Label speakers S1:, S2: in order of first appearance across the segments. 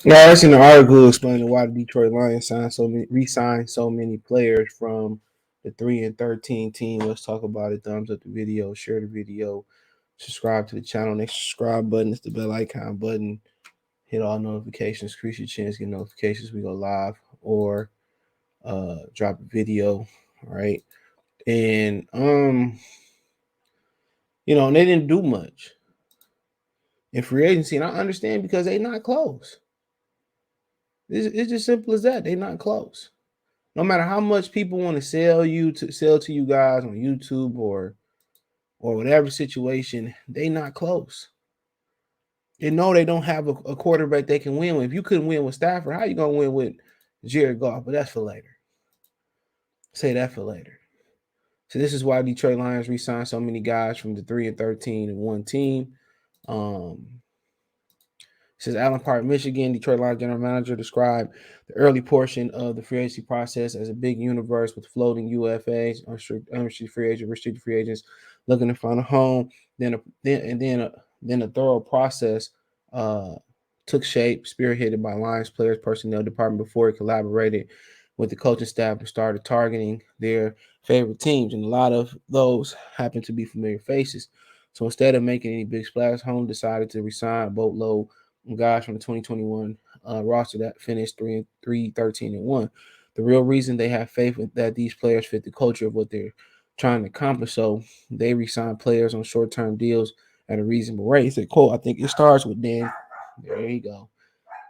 S1: Yeah, I seen an article explaining why the Detroit Lions re-signed so many players from the 3-13 team. Let's talk about it. Thumbs up the video, share the video, subscribe to the channel. Next subscribe button is the bell icon button. Hit all notifications, increase your chance, get notifications. We go live or drop a video. All right. And and they didn't do much in free agency, and I understand because they not close. It's just simple as that. They not close. No matter how much people want to sell to you guys on YouTube or whatever situation, they not close. They know they don't have a quarterback they can win with. If you couldn't win with Stafford, how you gonna win with Jared Goff? But that's for later. Say that for later. So this is why Detroit Lions re-signed so many guys from the 3-13 and one team. Um, Says Allen Park, Michigan, Detroit Lions general manager described the early portion of the free agency process as a big universe with floating UFAs, unrestricted free agents, restricted free agents looking to find a home. Then a thorough process uh, took shape, spearheaded by Lions players personnel department before it collaborated with the coaching staff and started targeting their favorite teams. And a lot of those happen to be familiar faces. So instead of making any big splash, Home decided to resign a boatload guys from the 2021 roster that finished 3-13-1. The real reason they have faith that these players fit the culture of what they're trying to accomplish. So they resign players on short-term deals at a reasonable rate. He said, quote, I think it starts with Dan. There you go.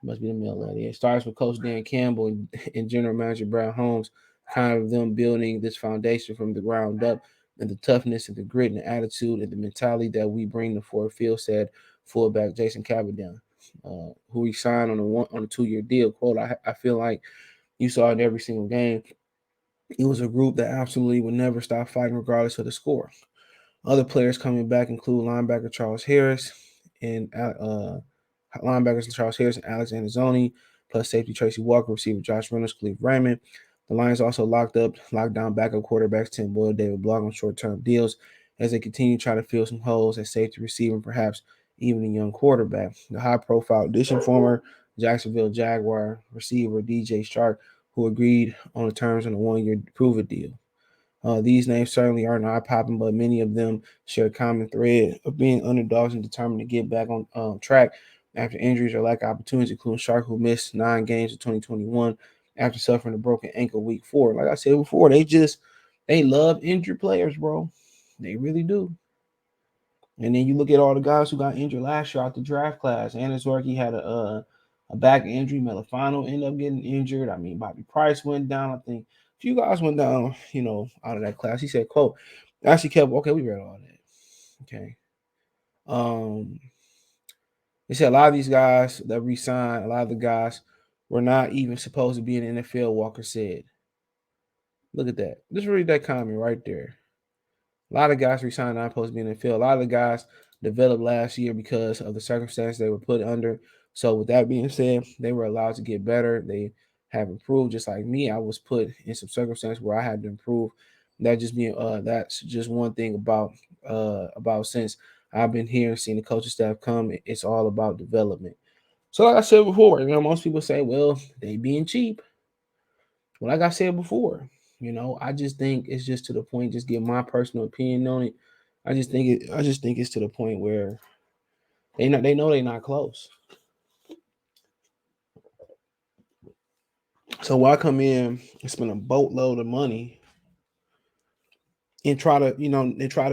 S1: Must be the mail lady. It starts with Coach Dan Campbell and General Manager Brad Holmes, kind of them building this foundation from the ground up, and the toughness and the grit and the attitude and the mentality that we bring to Ford Field, said fullback Jason Cabadon, who he signed on a 2-year deal. Quote, I feel like you saw in every single game, it was a group that absolutely would never stop fighting regardless of the score. Other players coming back include linebacker Charles Harris and linebackers Charles Harris and Alex Anzoni, plus safety Tracy Walker, receiver Josh Reynolds, Khalif Raymond. The Lions also locked down backup quarterbacks Tim Boyle, David Block on short-term deals as they continue to try to fill some holes at safety receiver and perhaps even a young quarterback. The high-profile addition, former Jacksonville Jaguar receiver DJ Shark, who agreed on the terms on a 1-year prove-it deal. These names certainly aren't eye-popping, but many of them share a common thread of being underdogs and determined to get back on track after injuries or lack of opportunities, including Shark, who missed 9 games in 2021 after suffering a broken ankle week 4. Like I said before, they love injured players, bro. They really do. And then you look at all the guys who got injured last year out the draft class. Anders Zorky had a back injury. Melifano ended up getting injured. I mean, Bobby Price went down. I think a few guys went down, out of that class. He said, quote, actually kept, okay, we read all that. Okay. Um, they said a lot of these guys that re-signed, a lot of the guys were not even supposed to be in the NFL, Walker said. Look at that. Just read that comment right there. A lot of guys resigned not supposed to be in the field. A lot of the guys developed last year because of the circumstances they were put under. So with that being said, they were allowed to get better. They have improved. Just like me, I was put in some circumstances where I had to improve. That's just one thing about since I've been here and seen the coaching staff come. It's all about development. So like I said before, most people say, well, they being cheap. Well, like I said before, I just think it's just to the point. Just give my personal opinion on it. I just think it's to the point where they know they're not close. So why come in and spend a boatload of money and try to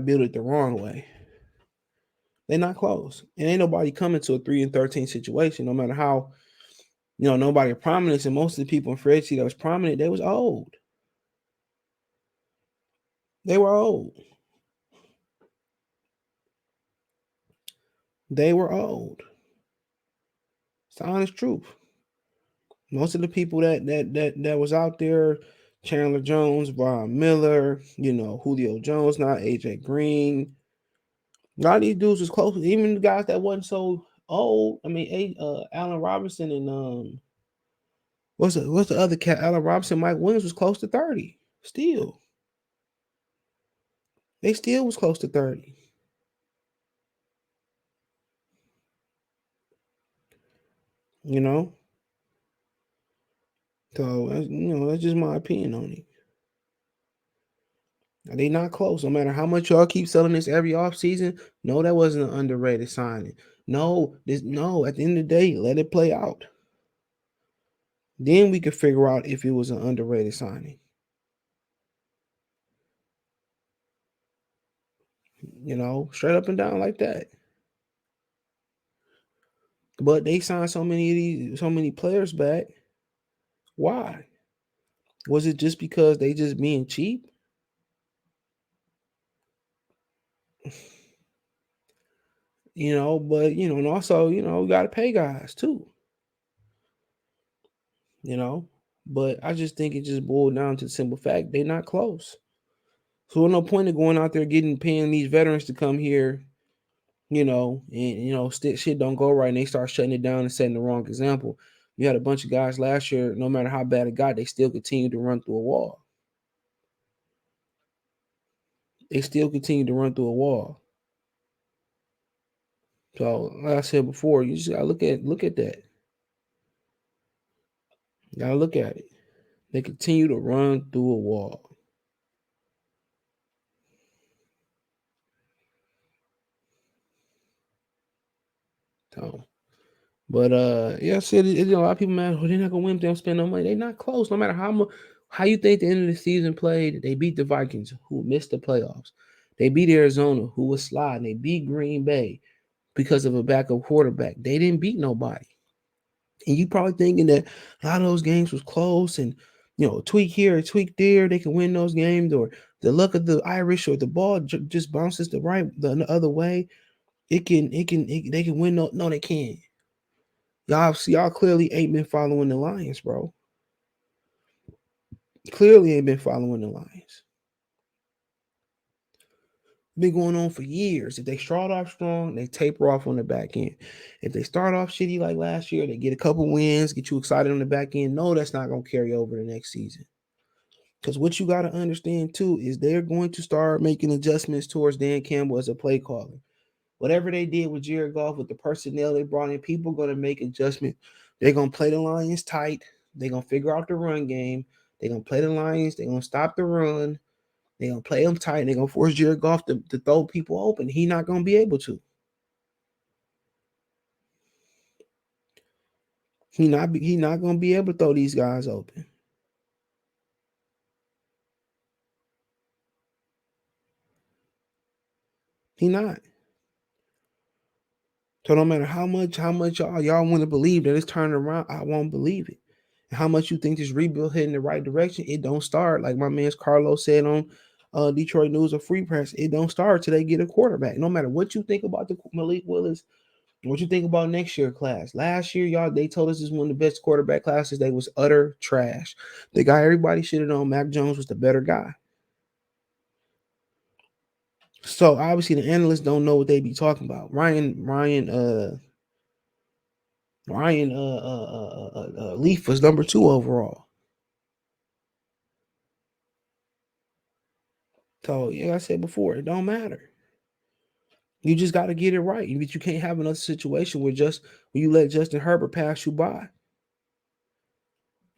S1: build it the wrong way? They're not close, and ain't nobody coming to a 3-13 situation. No matter how nobody prominent, and most of the people in Fred that was prominent, they was old. They were old. They were old. It's the honest truth. Most of the people that was out there, Chandler Jones, Von Miller, Julio Jones, not AJ Green. A lot of these dudes was close. Even the guys that wasn't so old. I mean, Allen Robinson and what's the other cat? Allen Robinson, Mike Williams was close to 30. Still, they still was close to 30. You know, So that's just my opinion on it. They not close. No matter how much y'all keep selling this every offseason, no, that wasn't an underrated signing. No. At the end of the day, let it play out. Then we could figure out if it was an underrated signing. Straight up and down like that. But they signed so many players back. Why? Was it just because they just being cheap? But and also, we gotta pay guys too, you know. But I just think it just boiled down to the simple fact they not close. So no point of going out there paying these veterans to come here, and shit don't go right and they start shutting it down and setting the wrong example. You had a bunch of guys last year, no matter how bad it got, they still continue to run through a wall. They still continue to run through a wall. So, like I said before, you just gotta look at that. You gotta look at it. They continue to run through a wall. So, but yeah, I said a lot of people mad. Oh, they're not gonna win if they don't spend no money. They're not close. No matter how much, how you think the end of the season played, they beat the Vikings, who missed the playoffs. They beat Arizona, who was sliding. They beat Green Bay because of a backup quarterback. They didn't beat nobody. And you probably thinking that a lot of those games was close and tweak here, tweak there, they can win those games, or the luck of the Irish or the ball just bounces the other way. They can win. No, they can't. Y'all clearly ain't been following the Lions, bro. Clearly ain't been following the Lions. Been going on for years. If they start off strong, they taper off on the back end. If they start off shitty like last year, they get a couple wins, get you excited on the back end. No, that's not gonna carry over the next season. Because what you got to understand too is they're going to start making adjustments towards Dan Campbell as a play caller. Whatever they did with Jared Goff, with the personnel they brought in, people are going to make adjustments. They're going to play the Lions tight. They're going to figure out the run game. They're going to play the Lions. They're going to stop the run. They're going to play them tight. They're going to force Jared Goff to throw people open. He's not going to be able to. He not going to be able to throw these guys open. He not. So no matter how much y'all want to believe that it's turning around, I won't believe it. And how much you think this rebuild heading the right direction, it don't start. Like my man's Carlos said on Detroit News or Free Press, it don't start till they get a quarterback. No matter what you think about the Malik Willis, what you think about next year class. Last year, y'all, they told us this was one of the best quarterback classes. They was utter trash. The guy everybody shitted on, Mac Jones, was the better guy. So obviously the analysts don't know what they be talking about. Ryan Leaf was number 2 overall. So yeah, like I said before, it don't matter. You just got to get it right. But you can't have another situation where when you let Justin Herbert pass you by.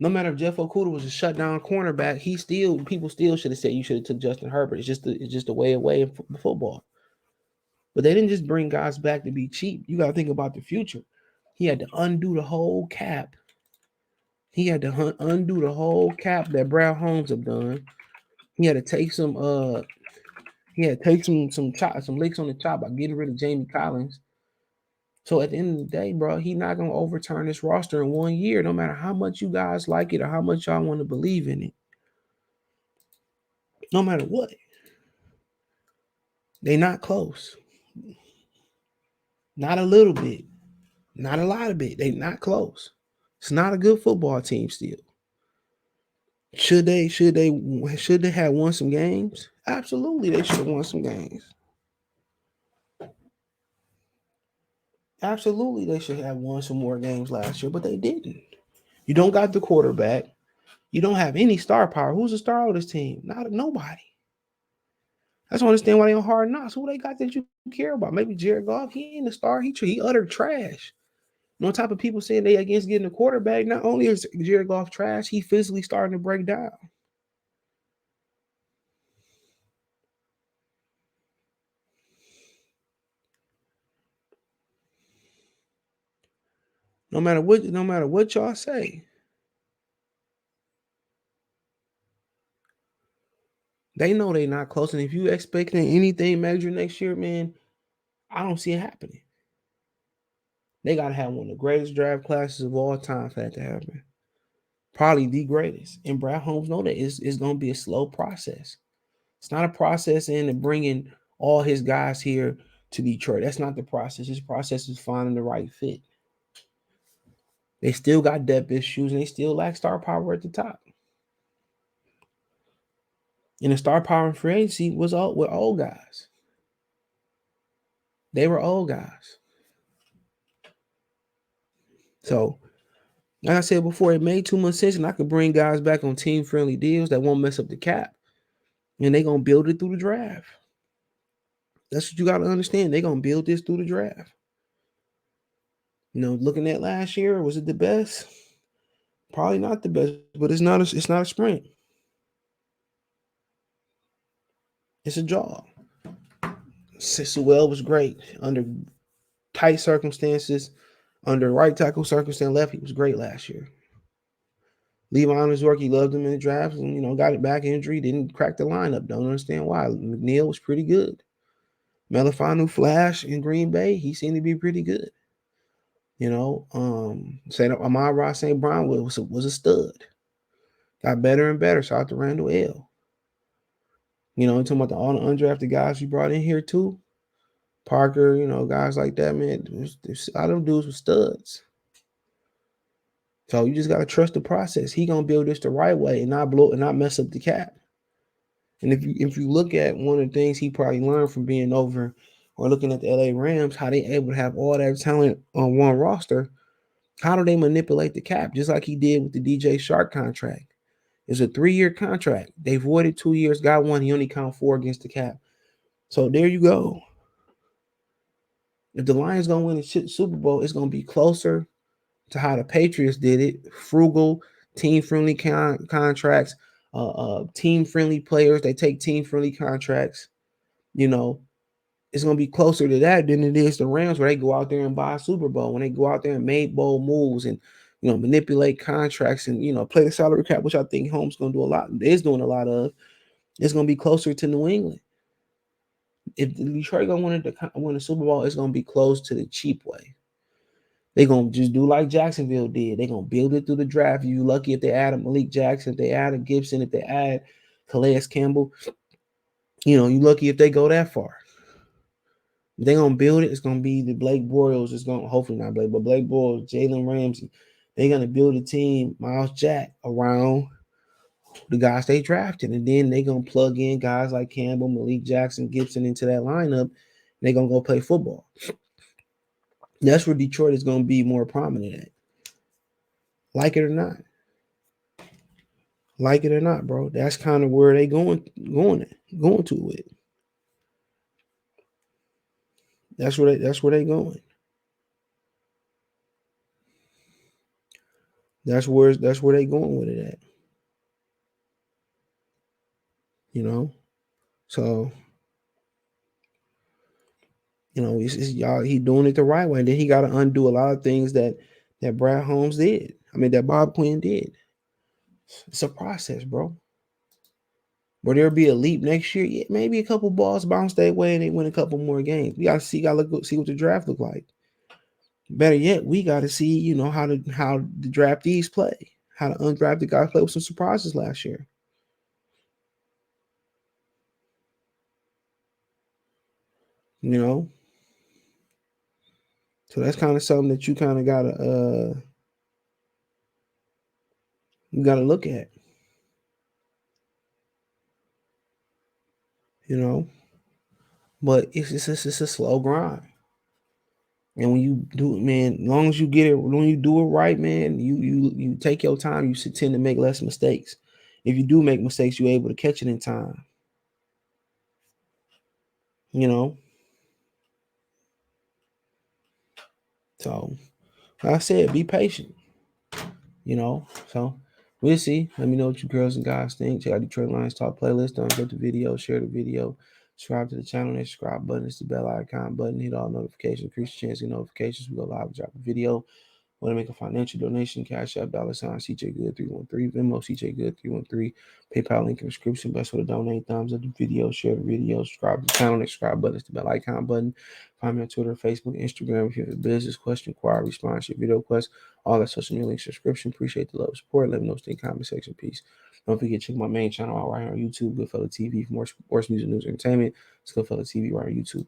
S1: No matter if Jeff Okudah was a shutdown cornerback, people still should have said you should have took Justin Herbert. It's just a way away in football. But they didn't just bring guys back to be cheap. You got to think about the future. He had to undo the whole cap. He had to undo the whole cap that Brad Holmes have done. He had to take some licks on the chop by getting rid of Jamie Collins. So at the end of the day, bro, he not gonna overturn this roster in 1 year, no matter how much you guys like it or how much y'all want to believe in it. No matter what, they not close. Not a little bit, not a lot of bit. They not close. It's not a good football team still. Should they have won some games? Absolutely, they should have won some games. Absolutely, they should have won some more games last year, but they didn't. You don't got the quarterback. You don't have any star power. Who's the star of this team? Nobody. That's why I understand why they on Hard Knocks. Who they got that you care about? Maybe Jared Goff. He ain't the star. He utter trash. On top of people saying they against getting a quarterback, not only is Jared Goff trash, he physically starting to break down. No matter what y'all say, they know they not close. And if you expecting anything major next year, man, I don't see it happening. They gotta have one of the greatest draft classes of all time for that to happen. Probably the greatest. And Brad Holmes know that it's gonna be a slow process. It's not a process in bringing all his guys here to Detroit. That's not the process. His process is finding the right fit. They still got depth issues and they still lack star power at the top. And the star power in free agency was all with old guys. They were old guys. So, like I said before, it made too much sense, and I could bring guys back on team friendly deals that won't mess up the cap. And they're gonna build it through the draft. That's what you gotta understand. They're gonna build this through the draft. Looking at last year, was it the best? Probably not the best, but it's not a sprint. It's a jog. Sewell was great under tight circumstances, under right tackle circumstance left. He was great last year. Levi Ozork, he loved him in the draft, and got it back injury, didn't crack the lineup. Don't understand why. McNeil was pretty good. Melifanu Flash in Green Bay, he seemed to be pretty good. Amon-Ra St. Brown was a stud. Got better and better. Shout out to Randall L. Talking about all the undrafted guys we brought in here too. Parker, guys like that, man. A lot of them dudes were studs. So you just gotta trust the process. He gonna build this the right way and not mess up the cap. And if you look at one of the things he probably learned from being over or looking at the LA Rams, how they able to have all that talent on one roster, how do they manipulate the cap? Just like he did with the DJ Shark contract. It's a 3-year contract. They voided 2 years, got one. He only count 4 against the cap. So there you go. If the Lions gonna win the Super Bowl, it's gonna be closer to how the Patriots did it. Frugal, team-friendly contracts, team-friendly players. They take team-friendly contracts. It's gonna be closer to that than it is the Rams, where they go out there and buy a Super Bowl. When they go out there and make bold moves and manipulate contracts and play the salary cap, which I think Holmes gonna do a lot. Is doing a lot of. It's gonna be closer to New England. If Detroit gonna win the Super Bowl, it's gonna be close to the cheap way. They're going to just do like Jacksonville did. They're going to build it through the draft. You're lucky if they add a Malik Jackson, if they add a Gibson, if they add Calais Campbell. You're lucky if they go that far. If they're going to build it, it's going to be the Blake Bortles. It's going to, hopefully not Blake, but Blake Bortles, Jalen Ramsey. They're going to build a team, Miles Jack, around the guys they drafted. And then they're going to plug in guys like Campbell, Malik Jackson, Gibson into that lineup. And they're going to go play football. That's where Detroit is going to be more prominent at. Like it or not. Like it or not, bro. That's kind of where they going to it. That's where they going. That's where they going with it at. So it's y'all. He doing it the right way. And then he got to undo a lot of things that Brad Holmes did. I mean, that Bob Quinn did. It's a process, bro. Will there be a leap next year? Yeah, maybe a couple balls bounce their way and they win a couple more games. We gotta see what the draft look like. Better yet, we got to see, how the draftees play, how the undrafted guys play with some surprises last year. So that's kind of something that you kind of gotta look at. But it's a slow grind. And when you do it, man, as long as you get it, when you do it right, man, you take your time, you tend to make less mistakes. If you do make mistakes, you're able to catch it in time. So I said, be patient. So we'll see. Let me know what you girls and guys think. Check out Detroit Lions Talk playlist. Don't forget the video, share the video, subscribe to the channel. That subscribe button is the bell icon button. Hit all notifications, increase your chance of notifications. We go live, drop a video. Want to make a financial donation? Cash App, $ CJ Good 313, Venmo CJ Good 313, PayPal link in the description. Best way to donate. Thumbs up the video, share the video, subscribe to the channel. That subscribe button is the bell icon button. Find me on Twitter, Facebook, Instagram. If you have a business question, inquiry, response, your video request, all that social media links, subscription. Appreciate the love, support. Let me know in the comment section. Peace. Don't forget to check my main channel out right here on YouTube, Goodfella TV, for more sports, music, news, entertainment. It's Goodfella TV right on YouTube.